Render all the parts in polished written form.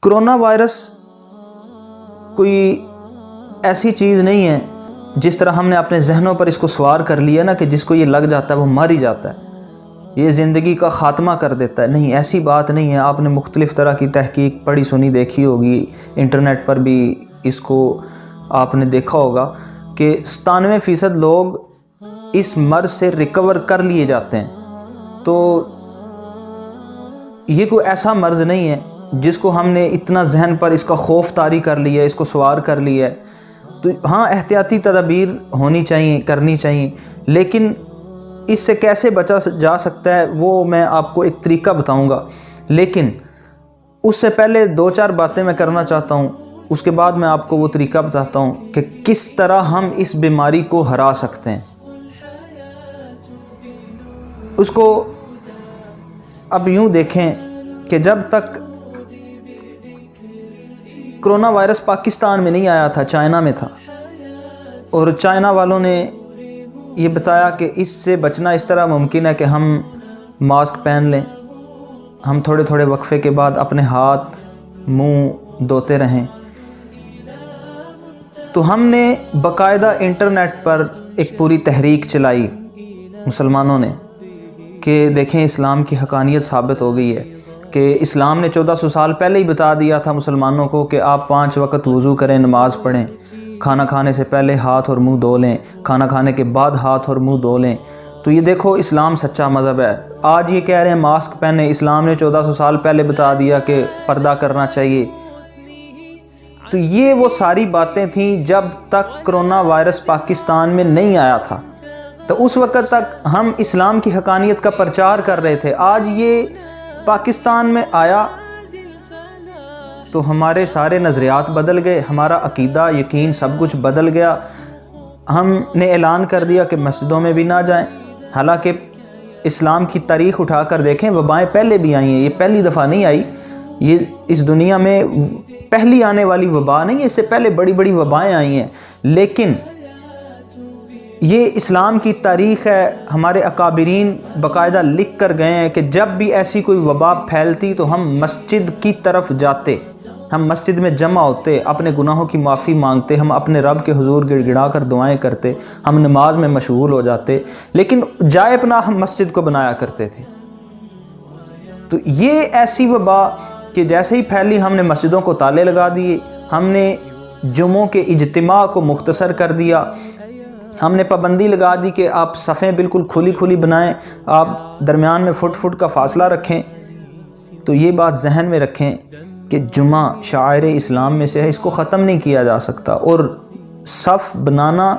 Corona virus کوئی ایسی چیز نہیں ہے جس طرح ہم نے اپنے ذہنوں پر اس کو سوار کر لیا نا کہ جس کو یہ لگ جاتا ہے وہ مر ہی جاتا ہے، یہ زندگی کا خاتمہ کر دیتا ہے۔ نہیں، ایسی بات نہیں ہے۔ آپ نے مختلف طرح کی تحقیق پڑھی سنی دیکھی ہوگی، انٹرنیٹ پر بھی اس کو آپ نے دیکھا ہوگا کہ 97% لوگ اس مرض سے ریکور کر لیے جاتے ہیں۔ تو یہ کوئی ایسا مرض نہیں ہے جس کو ہم نے اتنا ذہن پر اس کا خوف طاری کر لیا ہے، اس کو سوار کر لیا ہے۔ تو ہاں، احتیاطی تدابیر ہونی چاہیے، کرنی چاہیے، لیکن اس سے کیسے بچا جا سکتا ہے وہ میں آپ کو ایک طریقہ بتاؤں گا، لیکن اس سے پہلے 2-4 باتیں میں کرنا چاہتا ہوں، اس کے بعد میں آپ کو وہ طریقہ بتاتا ہوں کہ کس طرح ہم اس بیماری کو ہرا سکتے ہیں۔ اس کو اب یوں دیکھیں کہ جب تک کرونا وائرس پاکستان میں نہیں آیا تھا، چائنا میں تھا، اور چائنا والوں نے یہ بتایا کہ اس سے بچنا اس طرح ممکن ہے کہ ہم ماسک پہن لیں، ہم تھوڑے تھوڑے وقفے کے بعد اپنے ہاتھ منہ دھوتے رہیں۔ تو ہم نے باقاعدہ انٹرنیٹ پر ایک پوری تحریک چلائی مسلمانوں نے کہ دیکھیں اسلام کی حقانیت ثابت ہو گئی ہے، کہ اسلام نے 1400 سال پہلے ہی بتا دیا تھا مسلمانوں کو کہ آپ 5 وقت وضو کریں، نماز پڑھیں، کھانا کھانے سے پہلے ہاتھ اور منہ دھو لیں، کھانا کھانے کے بعد ہاتھ اور منہ دھو لیں۔ تو یہ دیکھو اسلام سچا مذہب ہے۔ آج یہ کہہ رہے ہیں ماسک پہنیں، اسلام نے 1400 سال پہلے بتا دیا کہ پردہ کرنا چاہیے۔ تو یہ وہ ساری باتیں تھیں جب تک کرونا وائرس پاکستان میں نہیں آیا تھا، تو اس وقت تک ہم اسلام کی حقانیت کا پرچار کر رہے تھے۔ آج یہ پاکستان میں آیا تو ہمارے سارے نظریات بدل گئے، ہمارا عقیدہ، یقین، سب کچھ بدل گیا۔ ہم نے اعلان کر دیا کہ مسجدوں میں بھی نہ جائیں، حالانکہ اسلام کی تاریخ اٹھا کر دیکھیں، وبائیں پہلے بھی آئی ہیں، یہ پہلی دفعہ نہیں آئی، یہ اس دنیا میں پہلی آنے والی وبا نہیں ہے، اس سے پہلے بڑی بڑی وبائیں آئی ہیں، لیکن یہ اسلام کی تاریخ ہے۔ ہمارے اکابرین باقاعدہ لکھ کر گئے ہیں کہ جب بھی ایسی کوئی وبا پھیلتی تو ہم مسجد کی طرف جاتے، ہم مسجد میں جمع ہوتے، اپنے گناہوں کی معافی مانگتے، ہم اپنے رب کے حضور گڑ گڑا کر دعائیں کرتے، ہم نماز میں مشغول ہو جاتے، لیکن جائے پناہ ہم مسجد کو بنایا کرتے تھے۔ تو یہ ایسی وبا کہ جیسے ہی پھیلی ہم نے مسجدوں کو تالے لگا دیے، ہم نے جمعوں کے اجتماع کو مختصر کر دیا، ہم نے پابندی لگا دی کہ آپ صفیں بالکل کھلی کھلی بنائیں، آپ درمیان میں فٹ کا فاصلہ رکھیں۔ تو یہ بات ذہن میں رکھیں کہ جمعہ شعائر اسلام میں سے ہے، اس کو ختم نہیں کیا جا سکتا، اور صف بنانا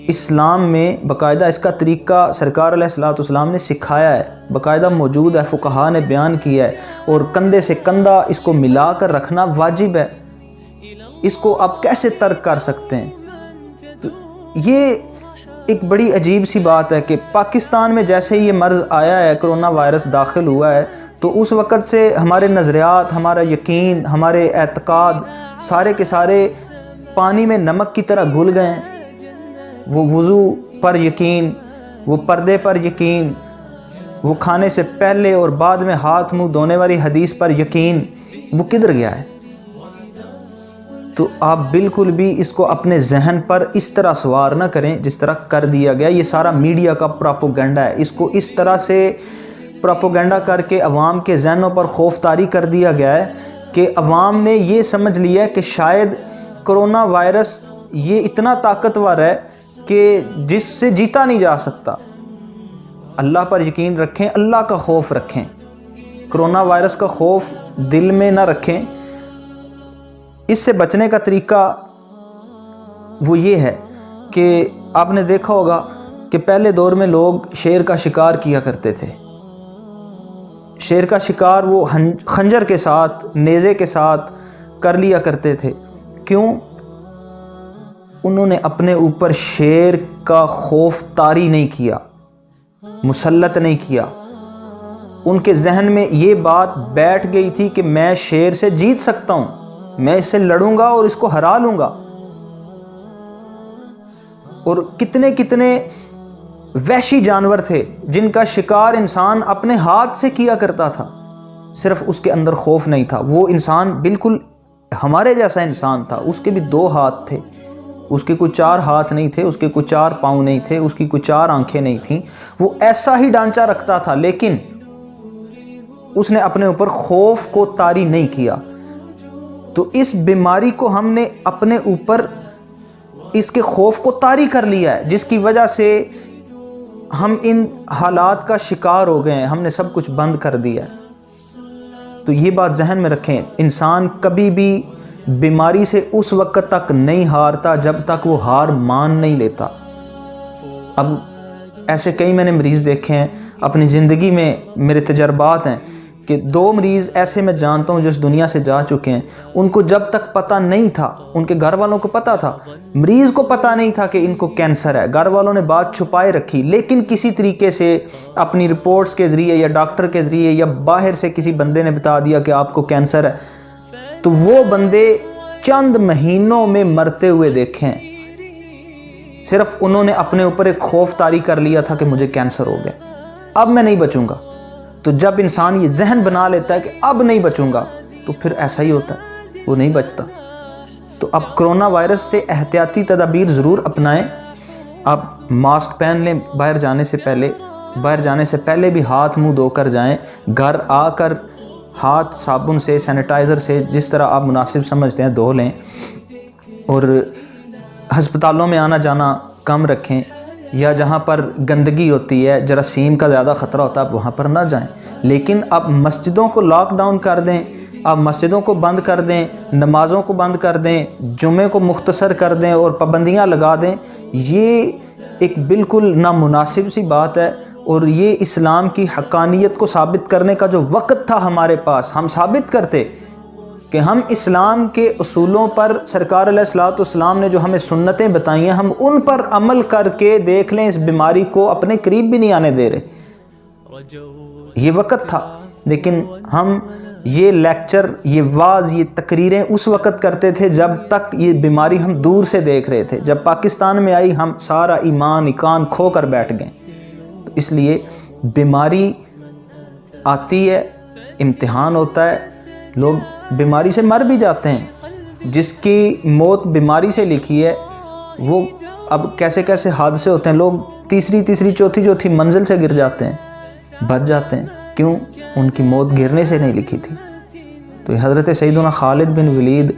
اسلام میں باقاعدہ اس کا طریقہ سرکار علیہ السلام نے سکھایا ہے، باقاعدہ موجود ہے، فقہاء نے بیان کیا ہے، اور کندھے سے کندھا اس کو ملا کر رکھنا واجب ہے۔ اس کو آپ کیسے ترک کر سکتے ہیں؟ تو یہ ایک بڑی عجیب سی بات ہے کہ پاکستان میں جیسے یہ مرض آیا ہے، کرونا وائرس داخل ہوا ہے، تو اس وقت سے ہمارے نظریات، ہمارا یقین، ہمارے اعتقاد سارے کے سارے پانی میں نمک کی طرح گھل گئے ہیں۔ وہ وضو پر یقین، وہ پردے پر یقین، وہ کھانے سے پہلے اور بعد میں ہاتھ منہ دھونے والی حدیث پر یقین، وہ کدھر گیا ہے؟ تو آپ بالکل بھی اس کو اپنے ذہن پر اس طرح سوار نہ کریں جس طرح کر دیا گیا۔ یہ سارا میڈیا کا پراپوگنڈا ہے، اس کو اس طرح سے پراپوگنڈا کر کے عوام کے ذہنوں پر خوف طاری کر دیا گیا ہے کہ عوام نے یہ سمجھ لیا کہ شاید کرونا وائرس یہ اتنا طاقتور ہے کہ جس سے جیتا نہیں جا سکتا۔ اللہ پر یقین رکھیں، اللہ کا خوف رکھیں، کرونا وائرس کا خوف دل میں نہ رکھیں۔ اس سے بچنے کا طریقہ وہ یہ ہے کہ آپ نے دیکھا ہوگا کہ پہلے دور میں لوگ شیر کا شکار کیا کرتے تھے۔ شیر کا شکار وہ خنجر کے ساتھ، نیزے کے ساتھ کر لیا کرتے تھے۔ کیوں؟ انہوں نے اپنے اوپر شیر کا خوف طاری نہیں کیا، مسلط نہیں کیا۔ ان کے ذہن میں یہ بات بیٹھ گئی تھی کہ میں شیر سے جیت سکتا ہوں، میں اس سے لڑوں گا اور اس کو ہرا لوں گا۔ اور کتنے کتنے وحشی جانور تھے جن کا شکار انسان اپنے ہاتھ سے کیا کرتا تھا، صرف اس کے اندر خوف نہیں تھا، وہ انسان بالکل ہمارے جیسا انسان تھا، اس کے بھی 2 ہاتھ تھے، اس کے کوئی 4 ہاتھ نہیں تھے، اس کے کوئی 4 پاؤں نہیں تھے، اس کی کوئی 4 آنکھیں نہیں تھیں، وہ ایسا ہی ڈھانچہ رکھتا تھا، لیکن اس نے اپنے اوپر خوف کو طاری نہیں کیا۔ تو اس بیماری کو ہم نے اپنے اوپر اس کے خوف کو طاری کر لیا ہے، جس کی وجہ سے ہم ان حالات کا شکار ہو گئے ہیں، ہم نے سب کچھ بند کر دیا ہے۔ تو یہ بات ذہن میں رکھیں، انسان کبھی بھی بیماری سے اس وقت تک نہیں ہارتا جب تک وہ ہار مان نہیں لیتا۔ اب ایسے کئی میں نے مریض دیکھے ہیں اپنی زندگی میں، میرے تجربات ہیں کہ 2 مریض ایسے میں جانتا ہوں جو اس دنیا سے جا چکے ہیں، ان کو جب تک پتہ نہیں تھا، ان کے گھر والوں کو پتہ تھا، مریض کو پتہ نہیں تھا کہ ان کو کینسر ہے، گھر والوں نے بات چھپائے رکھی، لیکن کسی طریقے سے اپنی رپورٹس کے ذریعے یا ڈاکٹر کے ذریعے یا باہر سے کسی بندے نے بتا دیا کہ آپ کو کینسر ہے، تو وہ بندے چند مہینوں میں مرتے ہوئے دیکھے ہیں۔ صرف انہوں نے اپنے اوپر ایک خوف طاری کر لیا تھا کہ مجھے کینسر ہو گیا، اب میں نہیں بچوں گا۔ تو جب انسان یہ ذہن بنا لیتا ہے کہ اب نہیں بچوں گا، تو پھر ایسا ہی ہوتا ہے، وہ نہیں بچتا۔ تو اب کرونا وائرس سے احتیاطی تدابیر ضرور اپنائیں، آپ ماسک پہن لیں، باہر جانے سے پہلے بھی ہاتھ منہ دھو کر جائیں، گھر آ کر ہاتھ صابن سے، سینیٹائزر سے، جس طرح آپ مناسب سمجھتے ہیں دھو لیں، اور ہسپتالوں میں آنا جانا کم رکھیں، یا جہاں پر گندگی ہوتی ہے، جراثیم کا زیادہ خطرہ ہوتا ہے، آپ وہاں پر نہ جائیں۔ لیکن آپ مسجدوں کو لاک ڈاؤن کر دیں، آپ مسجدوں کو بند کر دیں، نمازوں کو بند کر دیں، جمعے کو مختصر کر دیں اور پابندیاں لگا دیں، یہ ایک بالکل نامناسب سی بات ہے، اور یہ اسلام کی حقانیت کو ثابت کرنے کا جو وقت تھا ہمارے پاس، ہم ثابت کرتے کہ ہم اسلام کے اصولوں پر، سرکار علیہ الصلوۃ والسلام نے جو ہمیں سنتیں بتائی ہیں، ہم ان پر عمل کر کے دیکھ لیں، اس بیماری کو اپنے قریب بھی نہیں آنے دے رہے۔ یہ وقت تھا، لیکن ہم یہ لیکچر، یہ واعظ، یہ تقریریں اس وقت کرتے تھے جب تک یہ بیماری ہم دور سے دیکھ رہے تھے۔ جب پاکستان میں آئی، ہم سارا ایمان ایقان کھو کر بیٹھ گئے۔ تو اس لیے بیماری آتی ہے، امتحان ہوتا ہے، لوگ بیماری سے مر بھی جاتے ہیں، جس کی موت بیماری سے لکھی ہے، وہ اب کیسے کیسے حادثے ہوتے ہیں، لوگ تیسری چوتھی منزل سے گر جاتے ہیں، بچ جاتے ہیں، کیوں؟ ان کی موت گرنے سے نہیں لکھی تھی۔ تو حضرت سیدنا خالد بن ولید،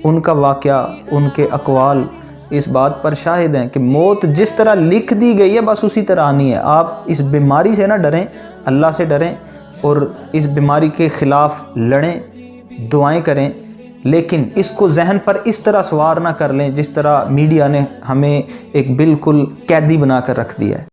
ان کا واقعہ، ان کے اقوال اس بات پر شاہد ہیں کہ موت جس طرح لکھ دی گئی ہے بس اسی طرح آنی ہے۔ آپ اس بیماری سے نہ ڈریں، اللہ سے ڈریں، اور اس بیماری کے خلاف لڑیں، دعائیں کریں، لیکن اس کو ذہن پر اس طرح سوار نہ کر لیں جس طرح میڈیا نے ہمیں ایک بالکل قیدی بنا کر رکھ دیا ہے۔